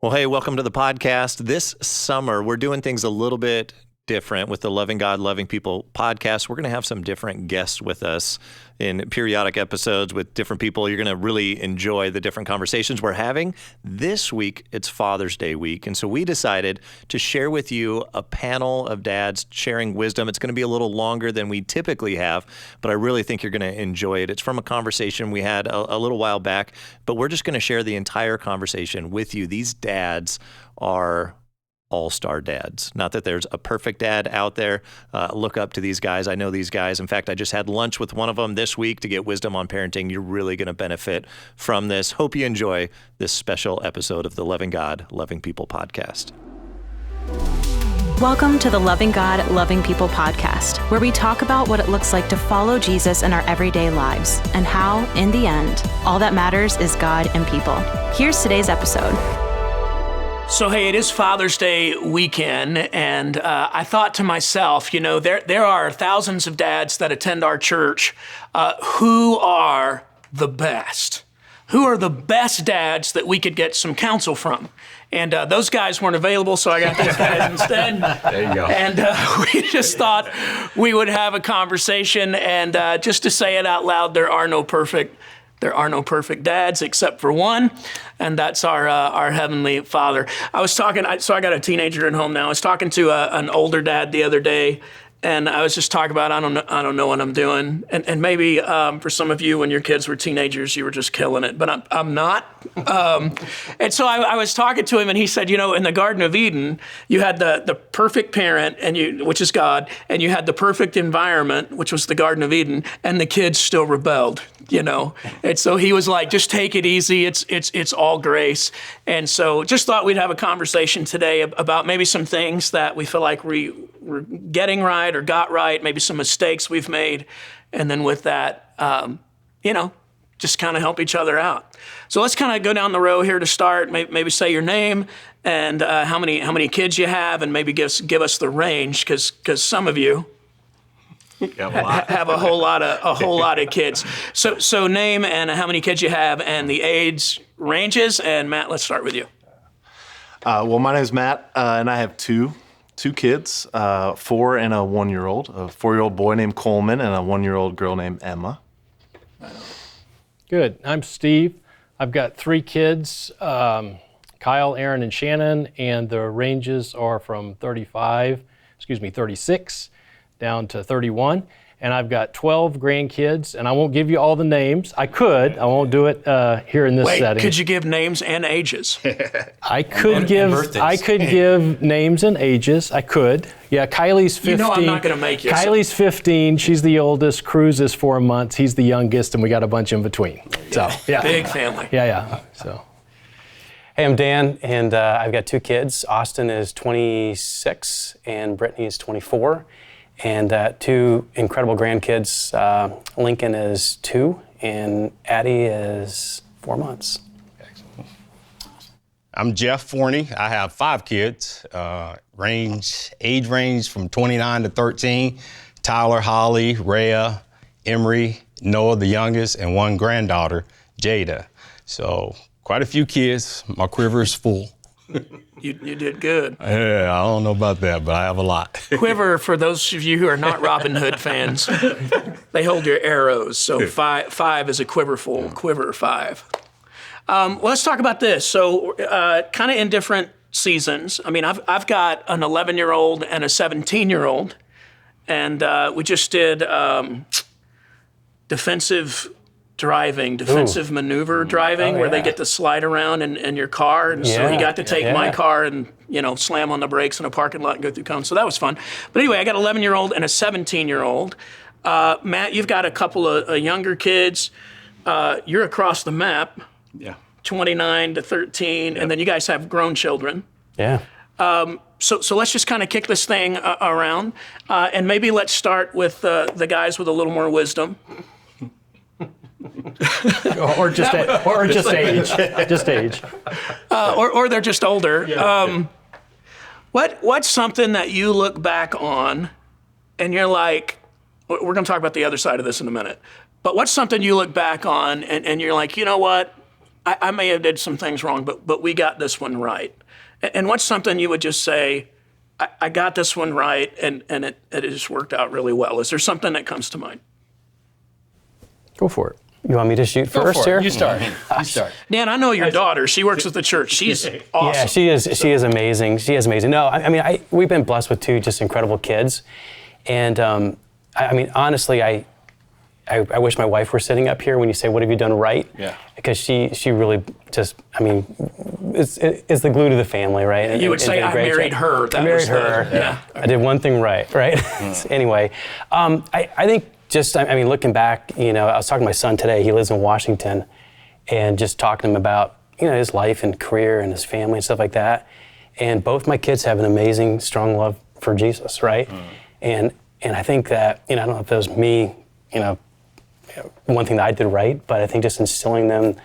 Well, hey, welcome to the podcast. This summer, we're doing things a little bit different with the Loving God, Loving People podcast. We're going to have some different guests with us in periodic episodes with different people. You're going to really enjoy the different conversations we're having. This week, it's Father's Day week. And so we decided to share with you a panel of dads sharing wisdom. It's going to be a little longer than we typically have, but I really think you're going to enjoy it. It's from a conversation we had a little while back, but we're just going to share the entire conversation with you. These dads are all-star dads. Not that there's a perfect dad out there. Look up to these guys. I know these guys. In fact, I just had lunch with one of them this week to get wisdom on parenting. You're really going to benefit from this. Hope you enjoy this special episode of the Loving God, Loving People podcast. Welcome to the Loving God, Loving People podcast, where we talk about what it looks like to follow Jesus in our everyday lives and how, in the end, all that matters is God and people. Here's today's episode. So, hey, it is Father's Day weekend, and I thought to myself, you know, there are thousands of dads that attend our church who are the best. Who are the best dads that we could get some counsel from? And those guys weren't available, so I got these guys instead. There you go. And we just thought we would have a conversation, and just to say it out loud, there are no perfect dads except for one, and that's our Heavenly Father. I got a teenager at home now. I was talking to an older dad the other day, and I was just talking about I don't know what I'm doing, and maybe for some of you when your kids were teenagers you were just killing it, but I'm not. And so I was talking to him, and he said, you know, in the Garden of Eden you had the perfect parent, which is God, and you had the perfect environment, which was the Garden of Eden, and the kids still rebelled. You know, and so he was like, just take it easy. It's all grace. And so just thought we'd have a conversation today about maybe some things that we feel like we're getting right or got right, maybe some mistakes we've made. And then with that, you know, just kind of help each other out. So let's kind of go down the row here to start. Maybe say your name and how many kids you have, and maybe give us the range, because some of you have a whole lot of kids. So name and how many kids you have and the age ranges. And Matt, let's start with you. Well, my name is Matt, and I have two kids, 4 and a 1-year-old. A 4-year-old boy named Coleman and a 1-year-old girl named Emma. Good. I'm Steve. I've got 3 kids, Kyle, Aaron, and Shannon, and the ranges are from 36 down to 31, and I've got 12 grandkids, and I won't give you all the names. I won't do it here in this setting. Could you give names and ages? I could give names and ages. I could. Yeah, Kylie's 15. You know I'm not going to make you. Kylie's 15. She's the oldest. Cruz is 4 months. He's the youngest, and we got a bunch in between. So, yeah. Big family. Yeah. So. Hey, I'm Dan, and I've got 2 kids. Austin is 26, and Brittany is 24. And 2 incredible grandkids. Lincoln is 2, and Addie is 4 months. I'm Jeff Forney. I have 5 kids. Age range from 29 to 13. Tyler, Holly, Rhea, Emery, Noah, the youngest, and 1 granddaughter, Jada. So quite a few kids. My quiver is full. You did good. Yeah, I don't know about that, but I have a lot. Quiver, for those of you who are not Robin Hood fans, they hold your arrows. So five is a quiverful, quiver 5. Let's talk about this. So kind of in different seasons. I mean, I've got an 11-year-old and a 17-year-old, and we just did defensive maneuver driving, where they get to slide around in your car. And so he got to take my car and, you know, slam on the brakes in a parking lot and go through cones. So that was fun. But anyway, I got an 11-year-old and a 17-year-old. Matt, you've got a couple of younger kids. You're across the map. Yeah. 29 to 13. Yep. And then you guys have grown children. Yeah. So let's just kind of kick this thing around. And maybe let's start with the guys with a little more wisdom. or just age. Or they're just older. Yeah. What's something that you look back on and you're like, we're going to talk about the other side of this in a minute, but what's something you look back on and you're like, you know what, I may have did some things wrong, but we got this one right. And what's something you would just say, I got this one right, and it just worked out really well? Is there something that comes to mind? Go for it. You want me to shoot first here? You start. You start. Dan, I know your daughter. She works at the church. She's awesome. Yeah, she is amazing. She is amazing. No, I mean, we've been blessed with two just incredible kids. And I mean, honestly, I wish my wife were sitting up here when you say, what have you done right? Yeah. Because she really just, I mean, is the glue to the family, right? You would say, I married her. I married her. Yeah. I did one thing right? Anyway, I think just, I mean, looking back, I was talking to my son today. He lives in Washington, and just talking to him about, his life and career and his family and stuff like that. And both my kids have an amazing, strong love for Jesus, right? And I think that, I don't know if it was me, one thing that I did right, but I think just instilling them,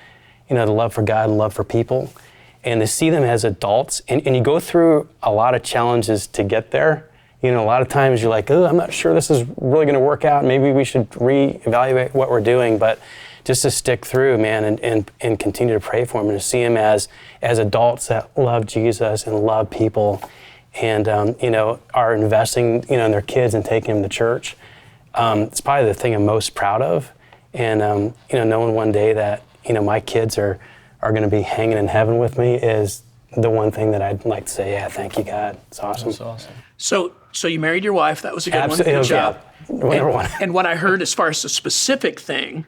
the love for God and love for people, and to see them as adults, and you go through a lot of challenges to get there. A lot of times you're like, oh, I'm not sure this is really going to work out. Maybe we should reevaluate what we're doing, but just to stick through, man, and continue to pray for them, and to see them as adults that love Jesus and love people, and are investing, in their kids and taking them to church. It's probably the thing I'm most proud of. And, knowing one day that, my kids are going to be hanging in heaven with me is the one thing that I'd like to say, yeah, thank you, God. It's awesome. That's awesome. So you married your wife. That was a good one. Absolutely. Good job. Number one. And what I heard as far as the specific thing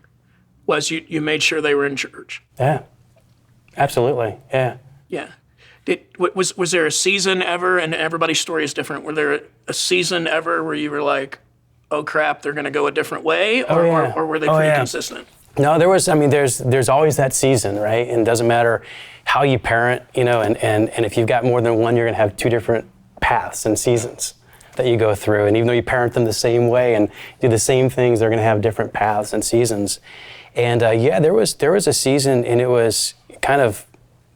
was you made sure they were in church. Yeah, absolutely, yeah. Yeah. Was there a season ever, and everybody's story is different, were there a season ever where you were like, oh crap, they're going to go a different way, or were they pretty consistent? No, there's always that season, right? And it doesn't matter how you parent, and if you've got more than one, you're going to have two different paths and seasons that you go through. And even though you parent them the same way and do the same things, they're going to have different paths and seasons. And there was a season, and it was kind of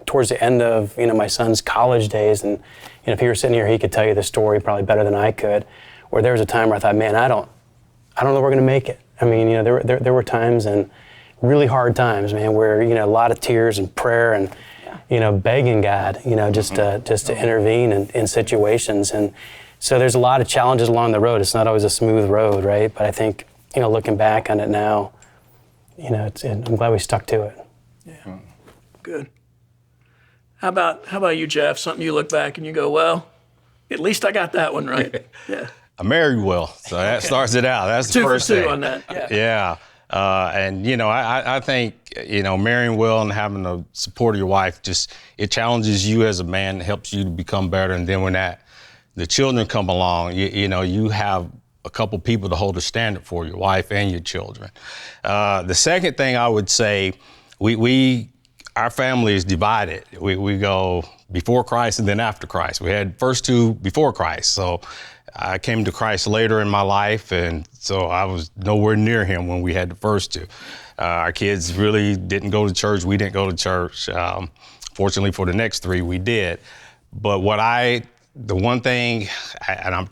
towards the end of my son's college days, and if he were sitting here, he could tell you the story probably better than I could. Where there was a time where I thought, man, I don't know we're going to make it. I mean, there were times, and really hard times, man, where a lot of tears and prayer and begging God, just to intervene in situations. And so there's a lot of challenges along the road. It's not always a smooth road, right? But I think looking back on it now, I'm glad we stuck to it. Yeah, good. How about you, Jeff? Something you look back and you go, well, at least I got that one right. Yeah. I married well, so that starts it out. That's the first thing. 2 for 2 on that. Yeah. And I think marrying well and having the support of your wife, it challenges you as a man, helps you to become better. And then when the children come along, you have a couple people to hold a standard for, your wife and your children. The second thing I would say, our family is divided. We go before Christ and then after Christ. We had first two before Christ, so I came to Christ later in my life, and so I was nowhere near him when we had the first two. Our kids really didn't go to church. We didn't go to church. Fortunately for the next 3, we did. But the one thing, and I'm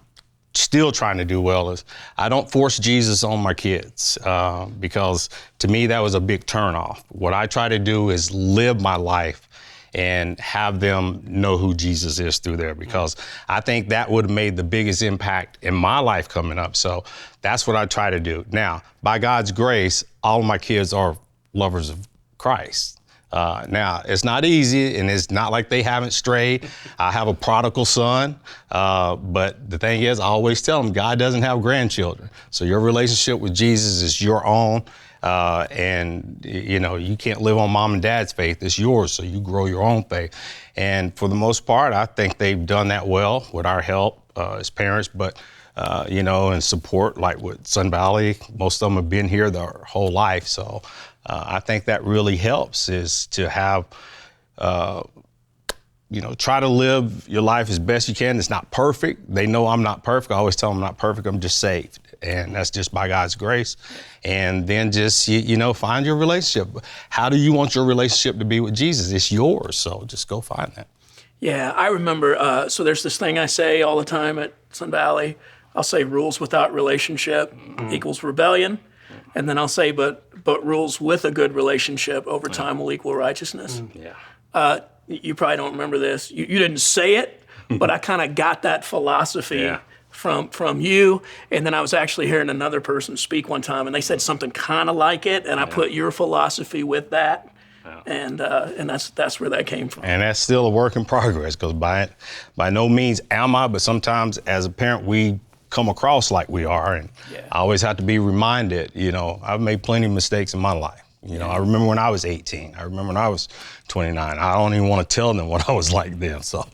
still trying to do well, is I don't force Jesus on my kids, because to me that was a big turnoff. What I try to do is live my life and have them know who Jesus is through there, because I think that would have made the biggest impact in my life coming up. So that's what I try to do. Now, by God's grace, all of my kids are lovers of Christ. Now, it's not easy, and it's not like they haven't strayed. I have a prodigal son, but the thing is, I always tell them, God doesn't have grandchildren. So your relationship with Jesus is your own. And you can't live on mom and dad's faith. It's yours, so you grow your own faith. And for the most part, I think they've done that well with our help as parents, but and support, like with Sun Valley. Most of them have been here their whole life. So I think that really helps, is to have, try to live your life as best you can. It's not perfect. They know I'm not perfect. I always tell them I'm not perfect. I'm just saved. And that's just by God's grace. And then just, find your relationship. How do you want your relationship to be with Jesus? It's yours. So just go find that. Yeah, I remember, so there's this thing I say all the time at Sun Valley. I'll say rules without relationship equals rebellion. And then I'll say, but rules with a good relationship over time will equal righteousness. You probably don't remember this. You didn't say it, but I kind of got that philosophy from you. And then I was actually hearing another person speak one time, and they said something kind of like it, and I put your philosophy with that. And that's where that came from. And that's still a work in progress, because by no means am I, but sometimes as a parent we come across like we are, and I always have to be reminded, I've made plenty of mistakes in my life. I remember when I was 18. I remember when I was 29. I don't even want to tell them what I was like then. So,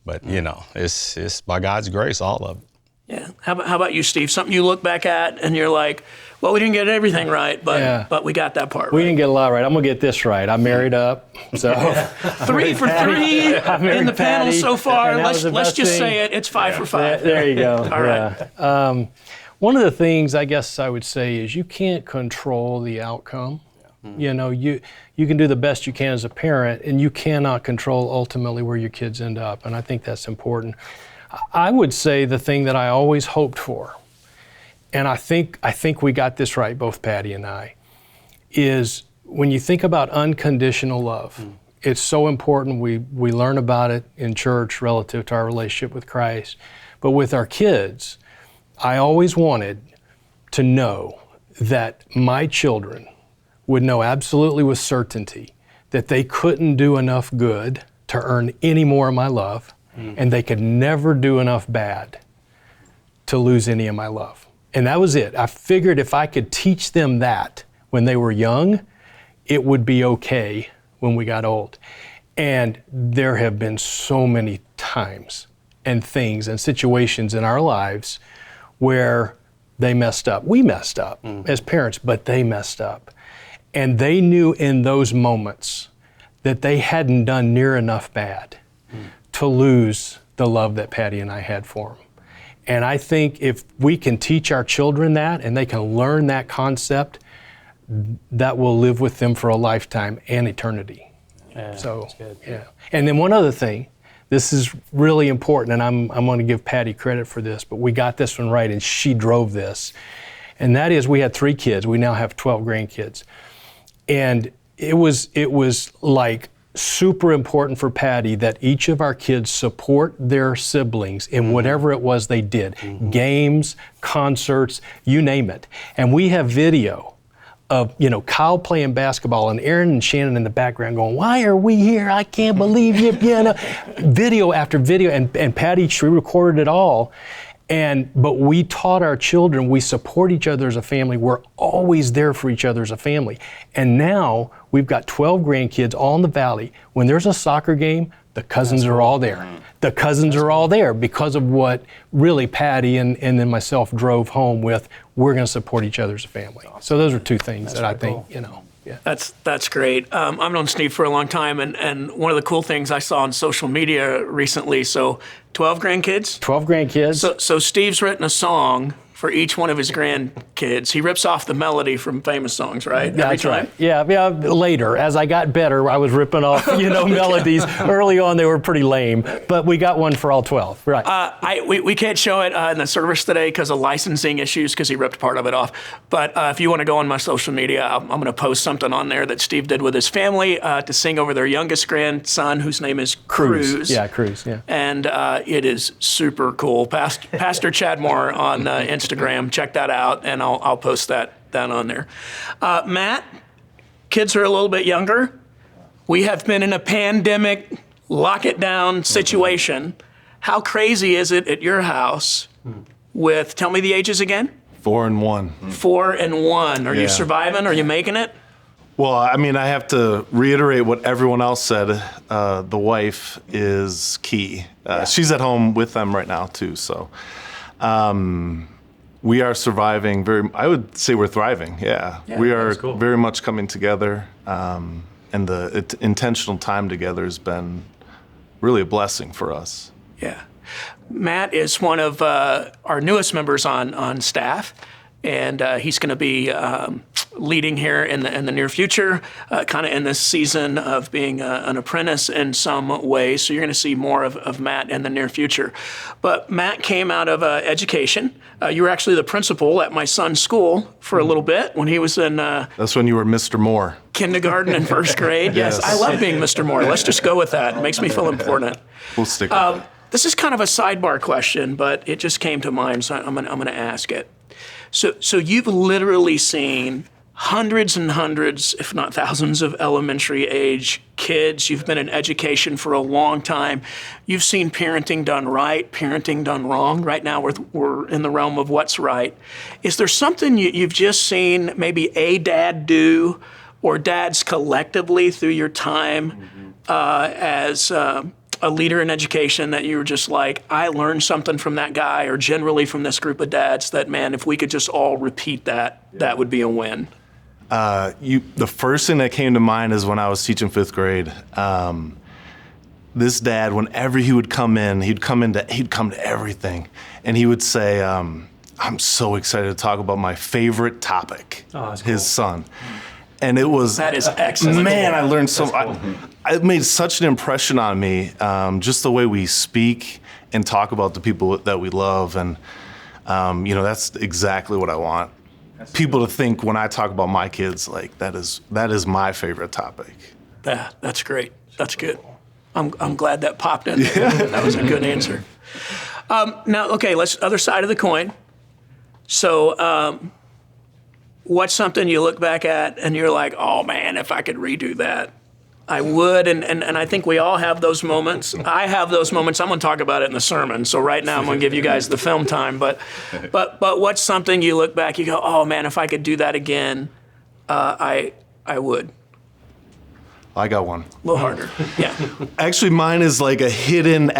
but it's by God's grace, all of it. Yeah. How about you, Steve? Something you look back at and you're like, well, we didn't get everything right, but we got that part right. We didn't get a lot right. I'm going to get this right. I married up. So 3 for 3 in the panel so far. Let's just say it. It's 5 for 5. There you go. All right. One of the things I guess I would say is you can't control the outcome. You can do the best you can as a parent, and you cannot control ultimately where your kids end up. And I think that's important. I would say the thing that I always hoped for, and I think we got this right, both Patty and I, is when you think about unconditional love, it's so important. We learn about it in church relative to our relationship with Christ. But with our kids, I always wanted to know that my children would know absolutely with certainty that they couldn't do enough good to earn any more of my love, and they could never do enough bad to lose any of my love. And that was it. I figured if I could teach them that when they were young, it would be okay when we got old. And there have been so many times and things and situations in our lives where they messed up. We messed up as parents, but they messed up. And they knew in those moments that they hadn't done near enough bad to lose the love that Patty and I had for them. And I think if we can teach our children that and they can learn that concept, that will live with them for a lifetime and eternity. That's good. Yeah. And then one other thing, this is really important, and I'm going to give Patty credit for this, but we got this one right, and she drove this. And that is, we had 3 kids. We now have 12 grandkids. And it was like super important for Patty that each of our kids support their siblings in whatever it was they did. Games, concerts, you name it. And we have video of, Kyle playing basketball and Aaron and Shannon in the background going, why are we here? I can't believe you. Video after video. And Patty, she recorded it all. But we taught our children, we support each other as a family. We're always there for each other as a family. And now we've got 12 grandkids all in the valley. When there's a soccer game, the cousins are all there. The cousins are all there because of what really Patty and then myself drove home with. We're going to support each other as a family. So those are 2 things that I think, Yeah. That's great. I've known Steve for a long time, and one of the cool things I saw on social media recently, so 12 grandkids? 12 grandkids. So Steve's written a song for each one of his grandkids. He rips off the melody from famous songs, right? That's right. Yeah, later. As I got better, I was ripping off, melodies. Early on, they were pretty lame, but we got one for all 12, right. We can't show it in the service today because of licensing issues, because he ripped part of it off. But if you want to go on my social media, I'm going to post something on there that Steve did with his family to sing over their youngest grandson, whose name is Cruz. Yeah, Cruz, yeah. And it is super cool. Pastor Chad Moore on Instagram. Check that out, and I'll post that on there. Matt, kids are a little bit younger. We have been in a pandemic, lock it down situation. How crazy is it at your house with, tell me the ages again? 4 and 1. 4 and 1. Are you surviving? Are you making it? Well, I have to reiterate what everyone else said. The wife is key. She's at home with them right now, too, so... we are surviving I would say we're thriving, we are very much coming together, and the intentional time together has been really a blessing for us. Yeah. Matt is one of our newest members on staff, and he's going to be leading here in the near future, kind of in this season of being an apprentice in some ways. So you're going to see more of Matt in the near future. But Matt came out of education. You were actually the principal at my son's school for a little bit when he was in That's when you were Mr. Moore. kindergarten and first grade. Yes, I love being Mr. Moore. Let's just go with that. It makes me feel important. We'll stick with that. This is kind of a sidebar question, but it just came to mind, so I'm going to ask it. So you've literally seen hundreds and hundreds, if not thousands, of elementary age kids. You've been in education for a long time. You've seen parenting done right, parenting done wrong. Right now we're in the realm of what's right. Is there something you've just seen maybe a dad do, or dads collectively through your time as a leader in education, that you were just like, I learned something from that guy, or generally from this group of dads, that, man, if we could just all repeat that, that would be a win? The first thing that came to mind is when I was teaching 5th grade. This dad, whenever he would come in, he'd come to everything, and he would say, I'm so excited to talk about my favorite topic, his son. And it was, that is excellent. Man, I learned so much. It made such an impression on me, just the way we speak and talk about the people that we love. And, that's exactly what I want. People to think when I talk about my kids, like, that is my favorite topic. Yeah, that's great. That's good. I'm glad that popped in. That was a good answer. Now, okay, other side of the coin. So, what's something you look back at and you're like, oh man, if I could redo that, I would. And I think we all have those moments. I have those moments. I'm going to talk about it in the sermon. So right now I'm going to give you guys the film time. But what's something you look back, you go, oh man, if I could do that again, I would. I got one. A little harder. Yeah. Actually, mine is like a hidden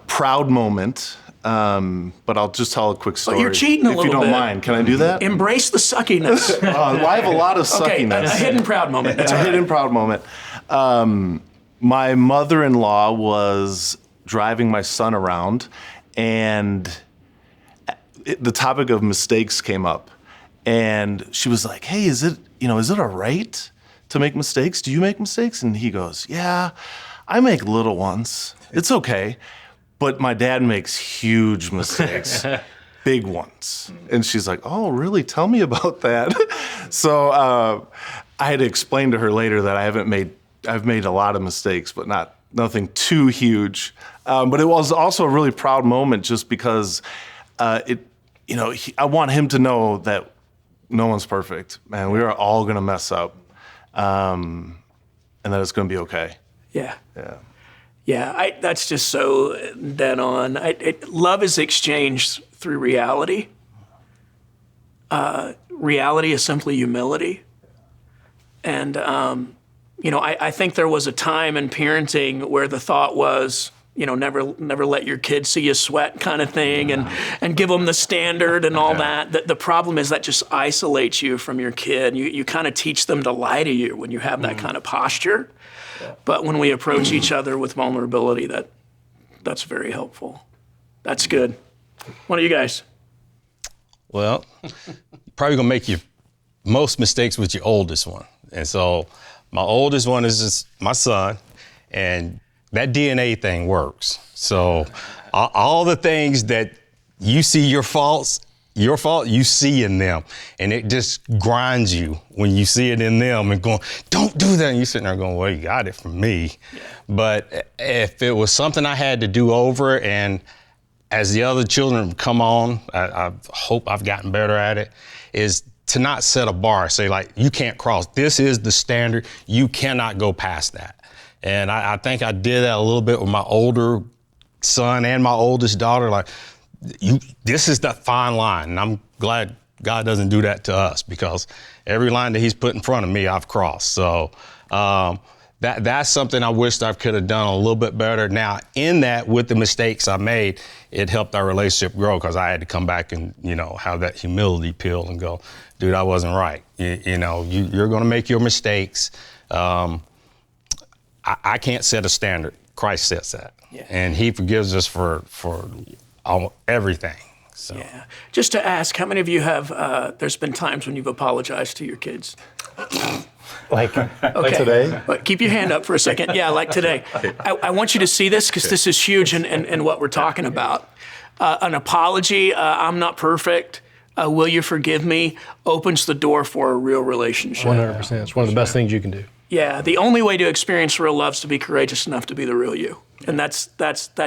proud moment. But I'll just tell a quick story. Oh, you're cheating a little bit. If you don't mind. Can I do that? Embrace the suckiness. I have a lot of suckiness. Okay, a hidden proud moment. That's hidden proud moment. My mother-in-law was driving my son around, and the topic of mistakes came up. And she was like, hey, is it all right to make mistakes? Do you make mistakes? And he goes, yeah, I make little ones. It's okay. But my dad makes huge mistakes, big ones. And she's like, oh, really? Tell me about that. So I had to explain to her later that I've made a lot of mistakes, but nothing too huge. But it was also a really proud moment, just because I want him to know that no one's perfect, man. We are all going to mess up, and that it's going to be okay. Yeah. Yeah. Yeah, that's just so dead on. Love is exchanged through reality. Reality is simply humility. And, I think there was a time in parenting where the thought was, never let your kids see you sweat kind of thing, and give them the standard and all that. The problem is that just isolates you from your kid. You kind of teach them to lie to you when you have that kind of posture. But when we approach each other with vulnerability, that's very helpful. That's good. What do you guys? Well, probably gonna make your most mistakes with your oldest one. And so my oldest one is just my son, and that DNA thing works. So all the things that you see your fault, you see in them. And it just grinds you when you see it in them and going, don't do that. And you're sitting there going, well, you got it from me. Yeah. But if it was something I had to do over, and as the other children come on, I hope I've gotten better at it, is to not set a bar. Say, like, you can't cross. This is the standard. You cannot go past that. And I think I did that a little bit with my older son and my oldest daughter. Like, this is that fine line. And I'm glad God doesn't do that to us, because every line that he's put in front of me, I've crossed. So that's something I wished I could have done a little bit better. Now, in that, with the mistakes I made, it helped our relationship grow, because I had to come back and, have that humility pill and go, dude, I wasn't right. You're going to make your mistakes. I can't set a standard. Christ sets that. Yeah. And he forgives us for everything. So. Yeah. Just to ask, how many of you have, there's been times when you've apologized to your kids? Like today? But keep your hand up for a second. Yeah, like today. I want you to see this because this is huge in what we're talking about. An apology, I'm not perfect, will you forgive me, opens the door for a real relationship. 100%. It's one of the best things you can do. Yeah, the only way to experience real love is to be courageous enough to be the real you. And that's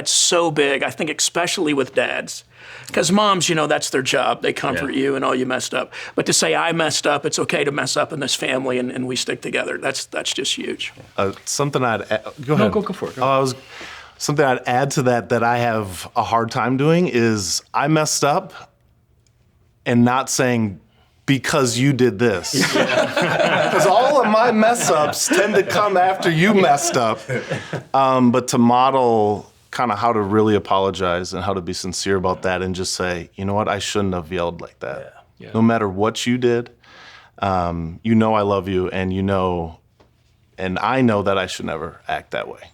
so big, I think, especially with dads. Because moms, that's their job. They comfort you and, oh, you messed up. But to say, I messed up, it's okay to mess up in this family and we stick together. That's just huge. Something I'd add, go ahead. No, go for it. Something I'd add to that I have a hard time doing is I messed up and not saying, because you did this. Because all of my mess ups tend to come after you messed up. But to model kind of how to really apologize and how to be sincere about that and just say, you know what, I shouldn't have yelled like that. Yeah. No matter what you did, I love you and I know that I should never act that way.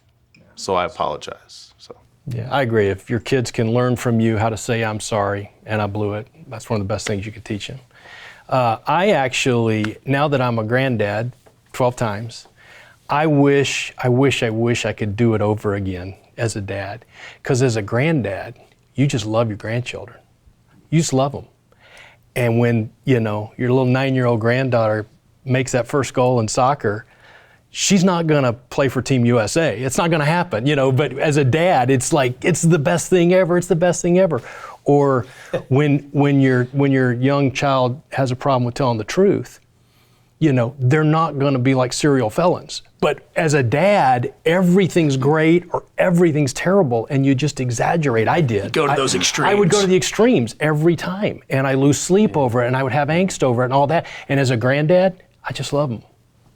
So I apologize. So. Yeah, I agree. If your kids can learn from you how to say, I'm sorry and I blew it, that's one of the best things you could teach them. I actually, now that I'm a granddad 12 times, I wish I could do it over again as a dad. Because as a granddad, you just love your grandchildren. You just love them. And when, your little 9-year-old granddaughter makes that first goal in soccer, she's not gonna play for Team USA. It's not gonna happen, but as a dad, it's like, it's the best thing ever. It's the best thing ever. Or when your young child has a problem with telling the truth, they're not going to be like serial felons. But as a dad, everything's great or everything's terrible, and you just exaggerate. I did. Go to those extremes. I would go to the extremes every time, and I lose sleep over it, and I would have angst over it and all that. And as a granddad, I just love them.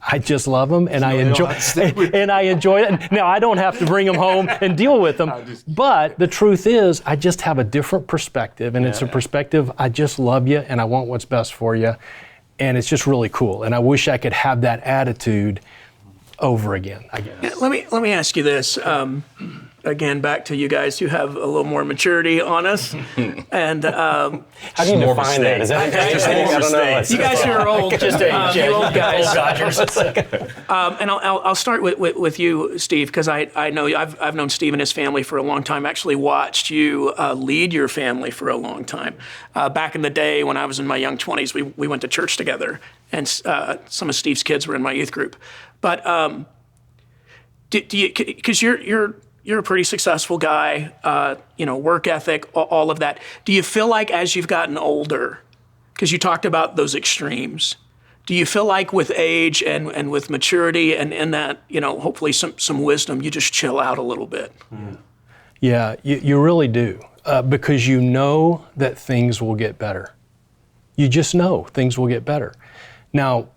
I just love them, and I enjoy it. Now, I don't have to bring them home and deal with them, but the truth is, I just have a different perspective, and it's a perspective, I just love you, and I want what's best for you, and it's just really cool, and I wish I could have that attitude over again, I guess. Yeah, let me ask you this. Again, back to you guys who have a little more maturity on us. And how do you define that? Is that I don't know. You guys who are old, just you old guys. And I'll start with you, Steve, because I know I've known Steve and his family for a long time. Actually, watched you lead your family for a long time. Back in the day when I was in my young 20s, we went to church together, and some of Steve's kids were in my youth group. But do you? Because you're a pretty successful guy, work ethic, all of that. Do you feel like as you've gotten older, because you talked about those extremes, do you feel like with age and with maturity and in that, hopefully some wisdom, you just chill out a little bit? Yeah, you really do, because you know that things will get better. You just know things will get better. Now,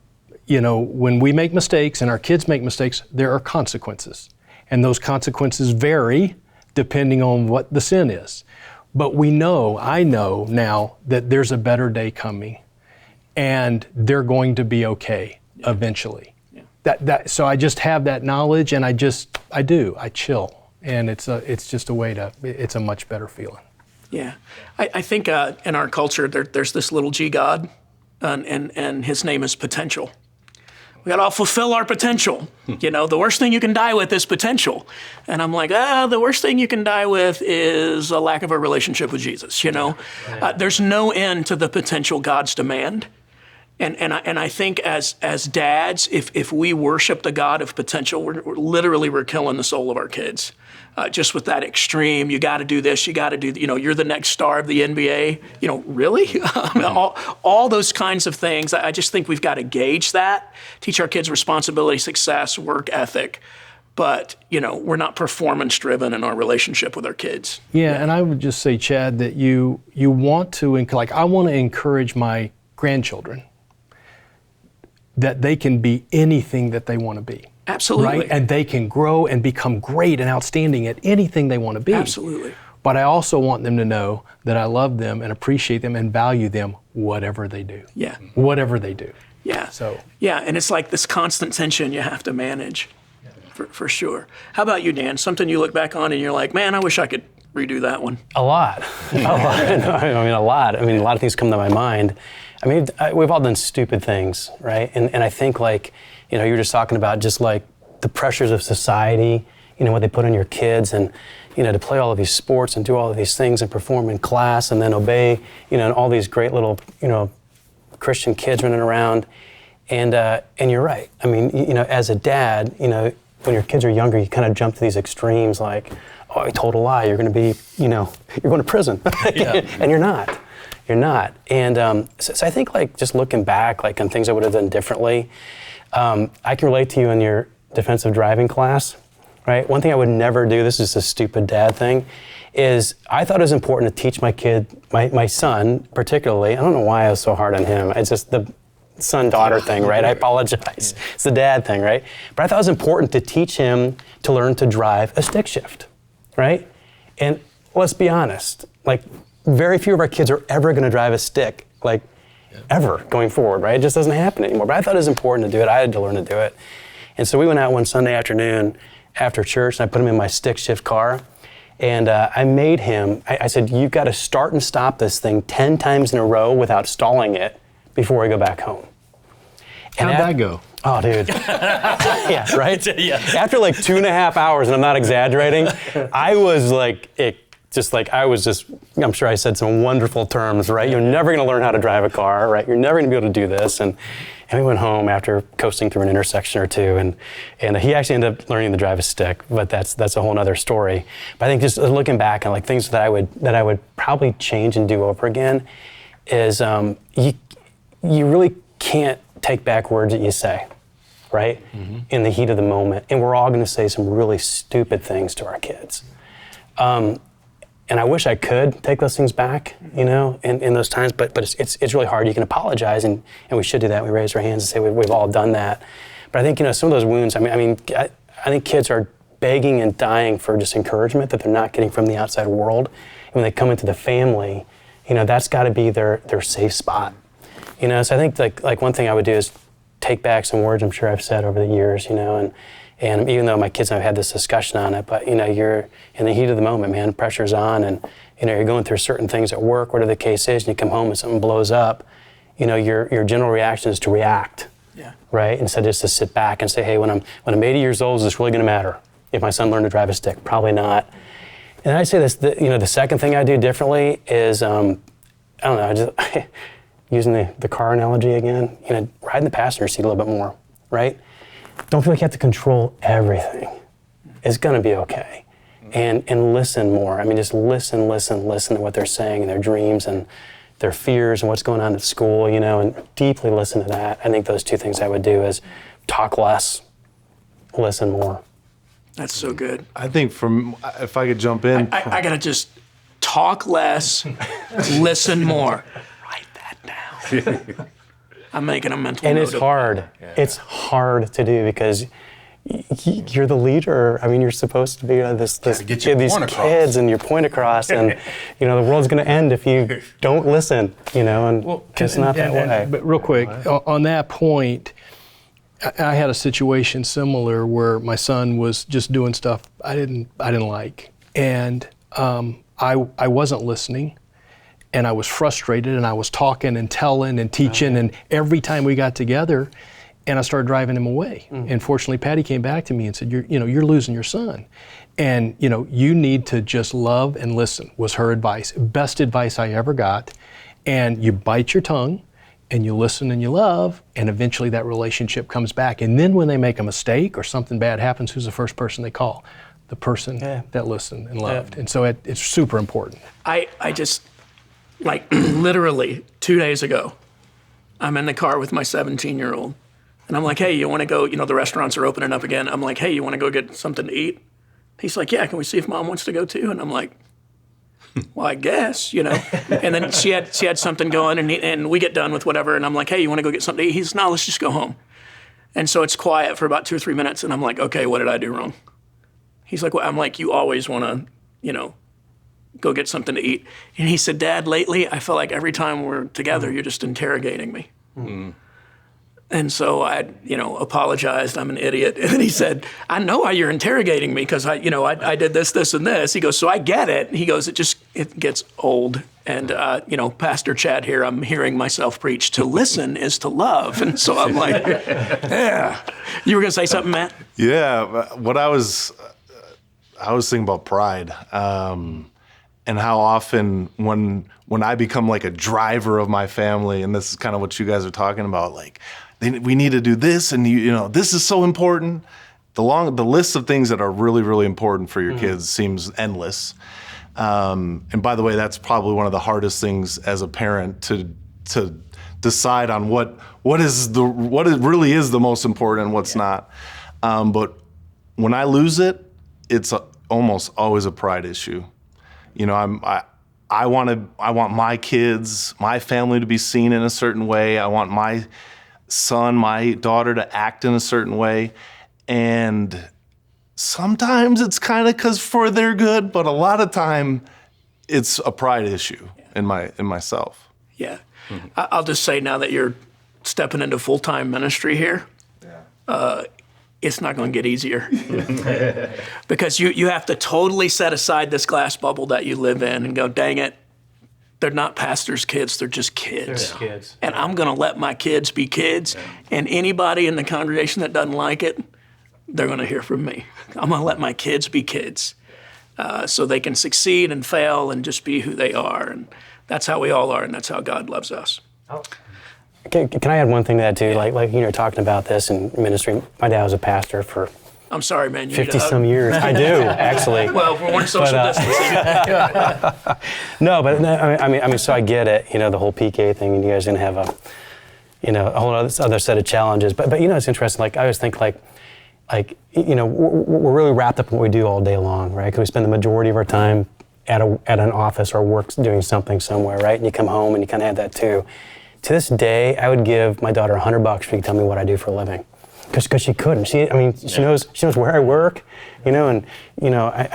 when we make mistakes and our kids make mistakes, there are consequences. And those consequences vary depending on what the sin is. But I know now that there's a better day coming and they're going to be okay eventually. Yeah. So I just have that knowledge and I chill. And it's just a way it's a much better feeling. Yeah. I think in our culture, there's this little G God and his name is potential. We got to all fulfill our potential. The worst thing you can die with is potential. And I'm like, the worst thing you can die with is a lack of a relationship with Jesus, There's no end to the potential God's demand. And I think as dads, if we worship the God of potential, we're killing the soul of our kids. Just with that extreme, you got to do this, you got to do, you're the next star of the NBA. Really? all those kinds of things. I just think we've got to gauge that, teach our kids responsibility, success, work ethic. But, we're not performance driven in our relationship with our kids. Yeah, and I would just say, Chad, that you want to, I want to encourage my grandchildren that they can be anything that they want to be. Absolutely. Right? And they can grow and become great and outstanding at anything they want to be. Absolutely. But I also want them to know that I love them and appreciate them and value them whatever they do. Yeah. Whatever they do. Yeah. And it's like this constant tension you have to manage for sure. How about you, Dan? Something you look back on and you're like, man, I wish I could redo that one? A lot. A lot. I mean, a lot of things come to my mind. I mean, we've all done stupid things, right? And I think, like, you know, you were just talking about just like the pressures of society, you know, what they put on your kids, and, you know, to play all of these sports and do all of these things and perform in class and then obey, you know, and all these great little, you know, Christian kids running around. And you're right. I mean, you know, as a dad, you know, when your kids are younger, you kind of jump to these extremes like, oh, I told a lie, you're going to be, you know, you're going to prison. And you're not. You're not. And so I think, like, just looking back, like, on things I would have done differently, I can relate to you in your defensive driving class, right? One thing I would never do, this is a stupid dad thing, is I thought it was important to teach my kid, my son particularly, I don't know why I was so hard on him, it's just the son-daughter thing, right? I apologize. It's the dad thing, right? But I thought it was important to teach him to learn to drive a stick shift, right? And let's be honest, like, very few of our kids are ever going to drive a stick, like, ever going forward, right? It just doesn't happen anymore. But I thought it was important to do it. I had to learn to do it. And so we went out one Sunday afternoon after church, and I put him in my stick shift car. And I made him, I said, you've got to start and stop this thing 10 times in a row without stalling it before we go back home. And how'd that go? Oh, dude. Yeah, right? Yeah. After like 2.5 hours, and I'm not exaggerating, I was like, I'm sure I said some wonderful terms, right? You're never going to learn how to drive a car, right? You're never going to be able to do this. And we went home after coasting through an intersection or two, and he actually ended up learning to drive a stick, but that's a whole other story. But I think just looking back on, like, things that I would probably change and do over again is you really can't take back words that you say, right? Mm-hmm. In the heat of the moment. And we're all going to say some really stupid things to our kids. And I wish I could take those things back, you know, in those times, but it's really hard. You can apologize, and we should do that. We raise our hands and say we've all done that. But I think, you know, some of those wounds, I think kids are begging and dying for just encouragement that they're not getting from the outside world. And when they come into the family, you know, that's got to be their safe spot. You know, so I think, like one thing I would do is take back some words I'm sure I've said over the years, you know, and even though my kids and I have had this discussion on it, but, you know, you're in the heat of the moment, man, pressure's on, and, you know, you're going through certain things at work, whatever the case is, and you come home and something blows up, you know, your general reaction is to react, right? Instead of just to sit back and say, hey, when I'm 80 years old, is this really gonna matter if my son learned to drive a stick? Probably not. And I'd say this, you know, the second thing I do differently is, I don't know, I just, using the car analogy again, you know, ride in the passenger seat a little bit more, right? Don't feel like you have to control everything. It's gonna be okay. And listen more. I mean, just listen to what they're saying and their dreams and their fears and what's going on at school, you know, and deeply listen to that. I think those two things I would do is talk less, listen more. That's so good. I think if I could jump in. I gotta just talk less, listen more. I'm making a mental and note. It's hard. Yeah. It's hard to do because you're the leader. I mean, you're supposed to be these kids and your point across, and you know the world's going to end if you don't listen. You know, and it's not that way. But real quick, on that point, I had a situation similar where my son was just doing stuff I didn't like, and I wasn't listening. And I was frustrated, and I was talking and telling and teaching, and every time we got together, and I started driving him away. And fortunately, Patty came back to me and said, "You're losing your son, and you need to just love and listen." Was her advice, best advice I ever got. And you bite your tongue, and you listen and you love, and eventually that relationship comes back. And then when they make a mistake or something bad happens, who's the first person they call? The person that listened and loved. And so it's super important. I just. Like literally 2 days ago, I'm in the car with my 17-year-old, and I'm like, hey, you want to go, the restaurants are opening up again. I'm like, hey, you want to go get something to eat? He's like, yeah, can we see if Mom wants to go too? And I'm like, well, I guess, And then she had something going, and we get done with whatever, and I'm like, hey, you want to go get something to eat? He's, no, let's just go home. And so it's quiet for about 2 or 3 minutes, and I'm like, okay, what did I do wrong? He's like, well, I'm like, you always want to, go get something to eat. And he said, Dad, lately I feel like every time we're together, you're just interrogating me. Mm-hmm. And so I, apologized. I'm an idiot. And then he said, I know why you're interrogating me because I did this, this, and this. He goes, so I get it. He goes, it gets old. And, Pastor Chad here, I'm hearing myself preach, to listen is to love. And so I'm like, yeah. You were going to say something, Matt? Yeah. What I was thinking about pride, and how often when I become like a driver of my family, and this is kind of what you guys are talking about, like, we need to do this, and this is so important. The list of things that are really, really important for your kids seems endless. And by the way, that's probably one of the hardest things as a parent to decide on what really is the most important and what's not. But when I lose it, it's almost always a pride issue. I want my kids, my family to be seen in a certain way. I want my son, my daughter to act in a certain way. And sometimes it's kind of because for their good, but a lot of time it's a pride issue in myself. Yeah. Mm-hmm. I'll just say now that you're stepping into full-time ministry here, it's not going to get easier. Because you have to totally set aside this glass bubble that you live in and go, dang it, they're not pastors' kids, they're just kids. They're kids. And I'm going to let my kids be kids, and anybody in the congregation that doesn't like it, they're going to hear from me. I'm going to let my kids be kids so they can succeed and fail and just be who they are. And that's how we all are, and that's how God loves us. Oh. Can I add one thing to that, too? Yeah. Like you're talking about this in ministry. My dad was a pastor for I'm sorry, man. 50-some years. I do, actually. Well, we weren't social distancing. No, but I mean, so I get it. The whole PK thing, and you guys didn't have a whole other set of challenges. But it's interesting. Like I always think, we're really wrapped up in what we do all day long, right? Because we spend the majority of our time at an office or work doing something somewhere, right? And you come home and you kind of have that too. To this day, I would give my daughter $100 for you to tell me what I do for a living. Because she couldn't. She knows where I work, and I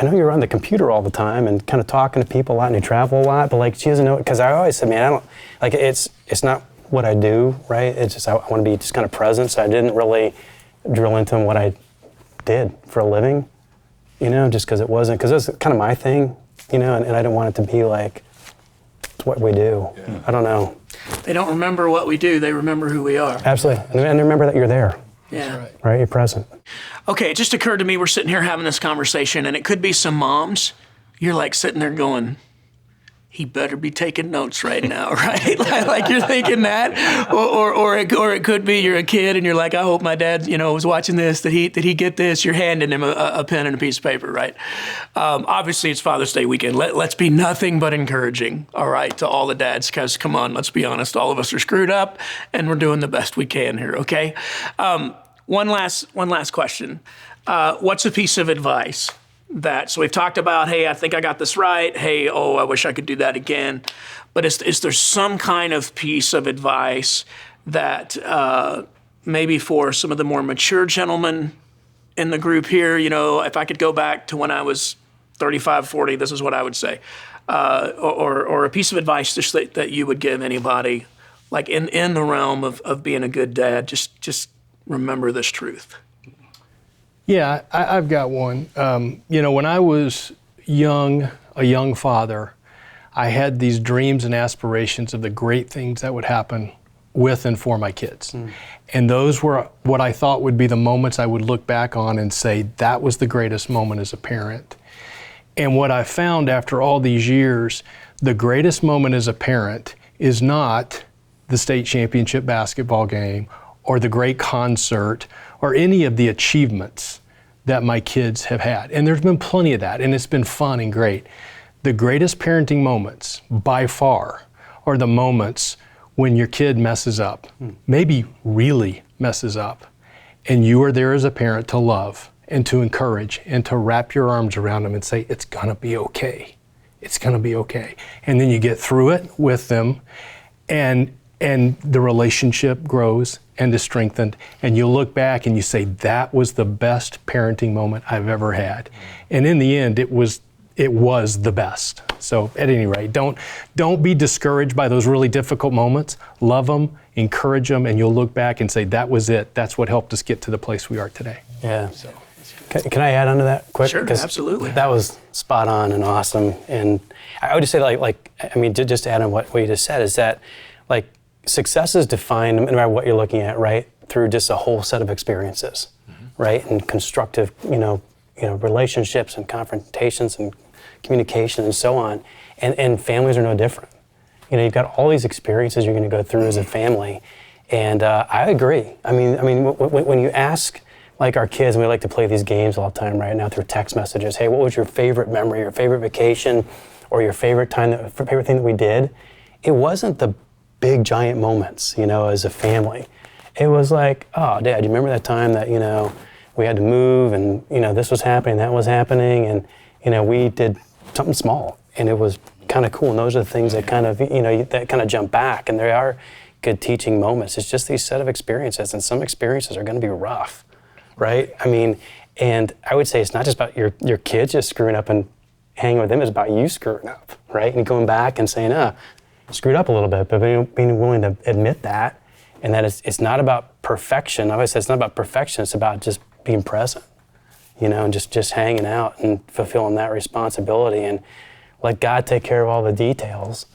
know you're on the computer all the time and kind of talking to people a lot and you travel a lot, but she doesn't know, because I always said, man, I don't, it's not what I do, right? It's just I want to be just kind of present, so I didn't really drill into what I did for a living, just because it was kind of my thing, and I didn't want it to be like, it's what we do. Yeah. I don't know. They don't remember what we do, they remember who we are. Absolutely, and remember that you're there. Yeah. Right, you're present. Okay, it just occurred to me, we're sitting here having this conversation, and it could be some moms. You're sitting there going, he better be taking notes right now, right? like you're thinking that, or it could be you're a kid and you're like, I hope my dad, was watching this. Did he get this? You're handing him a pen and a piece of paper, right? Obviously, it's Father's Day weekend. Let's be nothing but encouraging, all right, to all the dads. Because come on, let's be honest, all of us are screwed up, and we're doing the best we can here. Okay. One last question. What's a piece of advice? So we've talked about, hey, I think I got this right. Hey, I wish I could do that again. But is there some kind of piece of advice that maybe for some of the more mature gentlemen in the group here, if I could go back to when I was 35, 40, this is what I would say. Or a piece of advice just that you would give anybody, like in the realm of being a good dad, just remember this truth. Yeah, I've got one. When I was a young father, I had these dreams and aspirations of the great things that would happen with and for my kids. And those were what I thought would be the moments I would look back on and say, that was the greatest moment as a parent. And what I found after all these years, the greatest moment as a parent is not the state championship basketball game or the great concert or any of the achievements that my kids have had. And there's been plenty of that, and it's been fun and great. The greatest parenting moments, by far, are the moments when your kid messes up, maybe really messes up, and you are there as a parent to love and to encourage and to wrap your arms around them and say, it's gonna be okay. It's gonna be okay. And then you get through it with them, and the relationship grows and is strengthened, and you look back and you say, that was the best parenting moment I've ever had. And in the end, it was the best. So at any rate, don't be discouraged by those really difficult moments. Love them, encourage them, and you'll look back and say, that was it. That's what helped us get to the place we are today. Yeah. So, can I add on to that quick? Sure, absolutely. That was spot on and awesome. And I would just say, just to add on what you just said, is that, like, success is defined, no matter what you're looking at, right, through just a whole set of experiences, right, and constructive, relationships and confrontations and communication and so on. And families are no different. You've got all these experiences you're going to go through as a family, and I agree. I mean, when you ask, like, our kids, and we like to play these games all the time right now through text messages. Hey, what was your favorite memory, your favorite vacation, or your favorite thing that we did? It wasn't the big giant moments, as a family. It was like, oh, Dad, you remember that time that, we had to move and, this was happening, that was happening, and, we did something small, and it was kind of cool. And those are the things that kind of, that kind of jump back, and they are good teaching moments. It's just these set of experiences, and some experiences are going to be rough, right? I mean, and I would say it's not just about your kids just screwing up and hanging with them, it's about you screwing up, right? And going back and saying, screwed up a little bit, but being willing to admit that, and that it's not about perfection. I always say it's not about perfection, it's about just being present, and just hanging out and fulfilling that responsibility, and let God take care of all the details.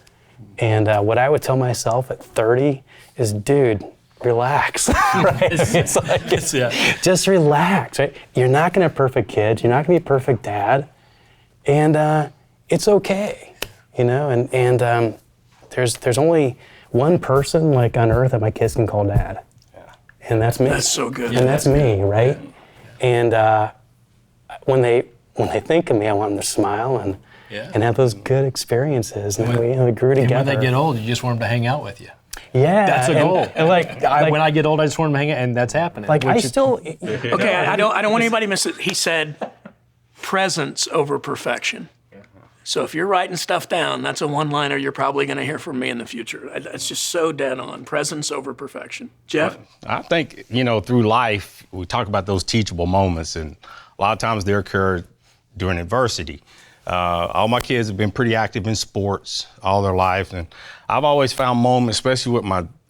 And what I would tell myself at 30 is, dude, relax, right? It's like, just relax, right? You're not gonna have perfect kids, you're not gonna be a perfect dad, and it's okay, and there's only one person, like, on earth that my kids can call dad, and that's me. That's so good. And that's me, right? And when they think of me, I want them to smile and have those good experiences, and we grew together. And when they get old, you just want them to hang out with you. Yeah, that's a goal. And when I get old, I just want them to hang out, and that's happening. Like, I still. Okay, I don't want anybody to miss it. He said, presence over perfection. So if you're writing stuff down, that's a one-liner you're probably going to hear from me in the future. It's just so dead on. Presence over perfection. Jeff? I think, through life, we talk about those teachable moments, and a lot of times they occur during adversity. All my kids have been pretty active in sports all their life, and I've always found moments, especially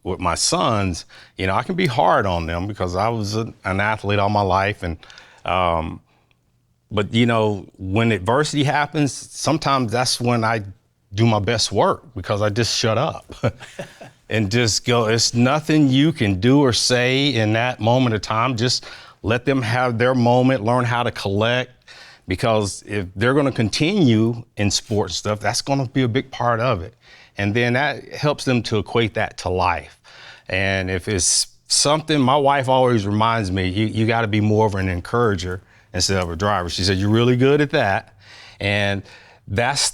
with my sons, I can be hard on them because I was an athlete all my life, and but when adversity happens, sometimes that's when I do my best work, because I just shut up and just go, it's nothing you can do or say in that moment of time. Just let them have their moment, learn how to collect, because if they're going to continue in sports stuff, that's going to be a big part of it. And then that helps them to equate that to life. And if it's something, my wife always reminds me, you got to be more of an encourager instead of a driver. She said, you're really good at that. And that's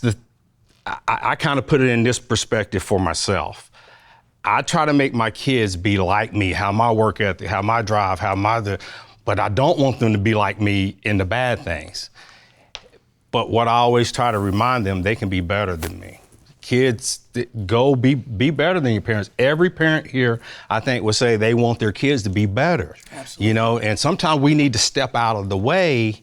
I kind of put it in this perspective for myself. I try to make my kids be like me, how my work ethic, how my drive, but I don't want them to be like me in the bad things. But what I always try to remind them, they can be better than me. Kids, go be better than your parents. Every parent here, I think, would say they want their kids to be better. Absolutely. And sometimes we need to step out of the way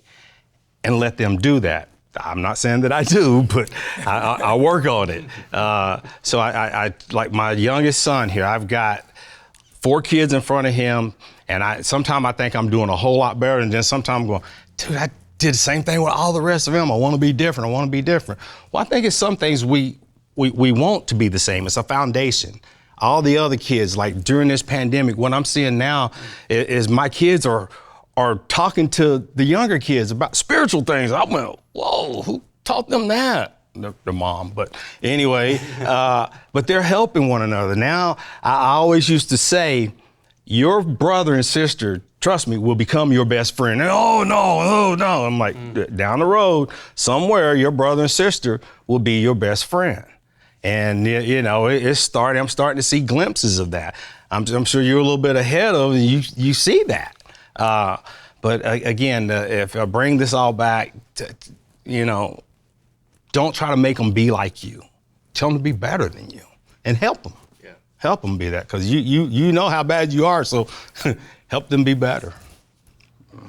and let them do that. I'm not saying that I do, but I work on it. So I like my youngest son here, I've got 4 kids in front of him, and sometimes I think I'm doing a whole lot better, and then sometimes I'm going, dude, I did the same thing with all the rest of them. I want to be different. Well, I think it's some things we want to be the same. It's a foundation. All the other kids, like during this pandemic, what I'm seeing now is my kids are talking to the younger kids about spiritual things. I went, whoa, who taught them that? The mom, but anyway, but they're helping one another. Now, I always used to say, your brother and sister, trust me, will become your best friend. And oh no. I'm like, down the road, somewhere, your brother and sister will be your best friend. And I'm starting to see glimpses of that. I'm sure you're a little bit ahead of it, you see that. But again, if I bring this all back to, don't try to make them be like you. Tell them to be better than you, and help them. Yeah. Help them be that, because you know how bad you are, so help them be better.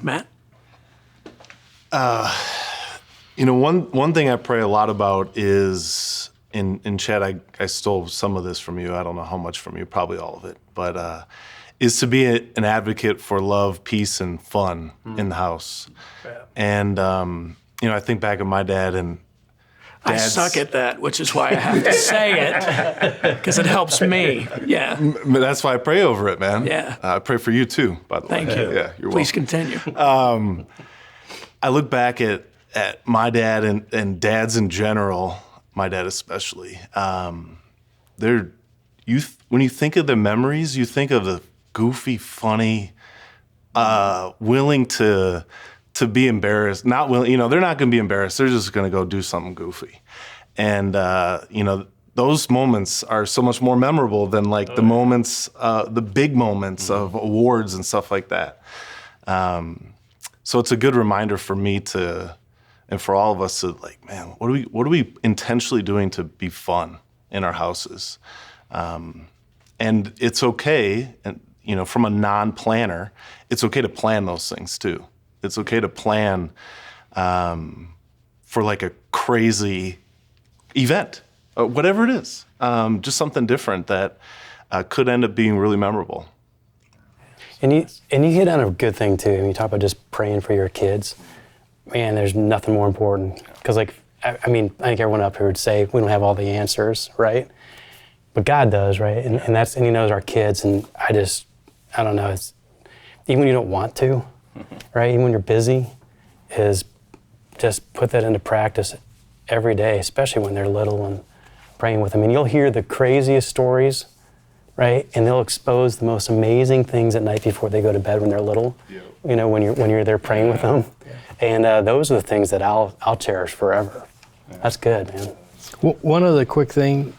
Matt? One thing I pray a lot about is, in Chad, I stole some of this from you. I don't know how much from you, probably all of it, but is to be an advocate for love, peace, and fun in the house. Yeah. And, I think back of my dad and Dad's, I suck at that, which is why I have to say it, because it helps me. Yeah. That's why I pray over it, man. Yeah. I pray for you too, by the way. Thank you. Yeah, you're Please welcome. continue. I look back at my dad and dads in general, my dad especially. When you think of the memories, you think of the goofy, funny, willing to be embarrassed, not willing, they're not going to be embarrassed. They're just going to go do something goofy. And, those moments are so much more memorable than like the moments, the big moments of awards and stuff like that. So it's a good reminder for me and for all of us to like, man, what are we intentionally doing to be fun in our houses? And it's okay, and from a non-planner, it's okay to plan those things too. It's okay to plan for like a crazy event, whatever it is, just something different that could end up being really memorable. And you hit on a good thing too. You talk about just praying for your kids. Man, there's nothing more important. Because I think everyone up here would say we don't have all the answers, right? But God does, right? And He knows our kids. And I don't know. It's even when you don't want to, right? Even when you're busy, is just put that into practice every day, especially when they're little, and praying with them. And you'll hear the craziest stories, right? And they'll expose the most amazing things at night before they go to bed when they're little. Yep. When you're there praying with them. Yeah. And those are the things that I'll cherish forever. Yeah. That's good, man. One other quick thing,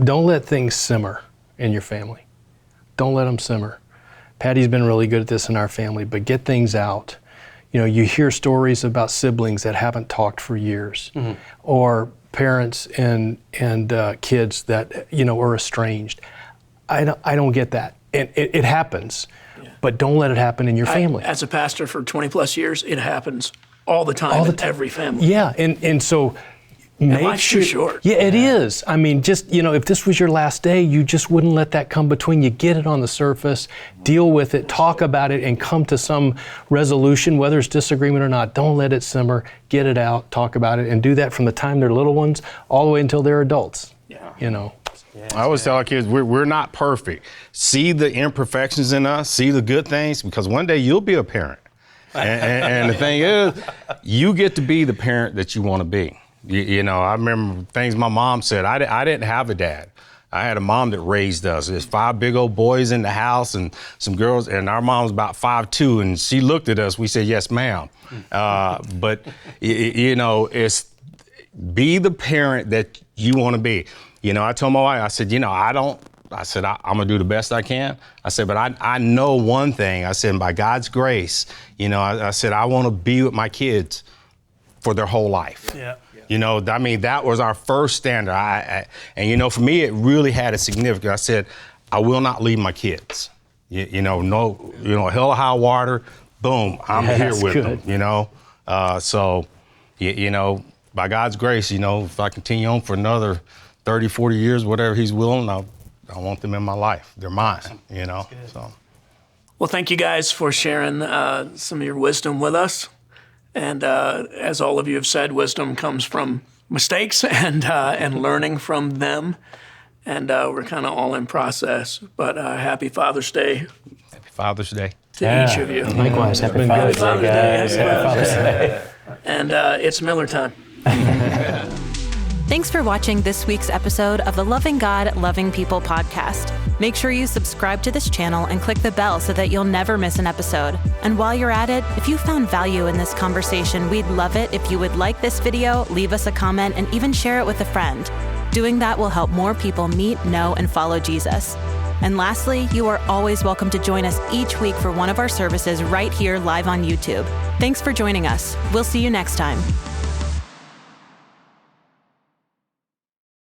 don't let things simmer in your family. Don't let them simmer. Patty's been really good at this in our family, but get things out. You hear stories about siblings that haven't talked for years, or parents and kids that are estranged. I don't get that. It happens, but don't let it happen in your family. As a pastor for 20 plus years, it happens all the time in every family. Yeah, and so life's too short. Yeah, it is. I mean, just, if this was your last day, you just wouldn't let that come between you. Get it on the surface, deal with it, talk about it, and come to some resolution, whether it's disagreement or not. Don't let it simmer. Get it out, talk about it, and do that from the time they're little ones all the way until they're adults. Yeah. I always tell our kids, we're not perfect. See the imperfections in us, see the good things, because one day you'll be a parent. And the thing is, you get to be the parent that you want to be. I remember things my mom said. I didn't have a dad. I had a mom that raised us. There's 5 big old boys in the house and some girls, and our mom's about 5'2", and she looked at us. We said, "Yes, ma'am." But it's be the parent that you want to be. I told my wife, I said, I'm gonna do the best I can. I said, but I know one thing. I said, by God's grace, I said, I want to be with my kids for their whole life. Yeah. That was our first standard. And for me, it really had a significance. I said, I will not leave my kids. Hell or high water, boom, I'm here with them. By God's grace, if I continue on for another 30, 40 years, whatever He's willing, I want them in my life. They're mine, So. Well, thank you guys for sharing some of your wisdom with us. And as all of you have said, wisdom comes from mistakes and learning from them. And we're kind of all in process. But happy Father's Day. Happy Father's Day. To each of you. Likewise. Happy Father's Day, guys. Happy Father's Day. And it's Miller time. Thanks for watching this week's episode of the Loving God, Loving People podcast. Make sure you subscribe to this channel and click the bell so that you'll never miss an episode. And while you're at it, if you found value in this conversation, we'd love it if you would like this video, leave us a comment, and even share it with a friend. Doing that will help more people meet, know, and follow Jesus. And lastly, you are always welcome to join us each week for one of our services right here live on YouTube. Thanks for joining us. We'll see you next time.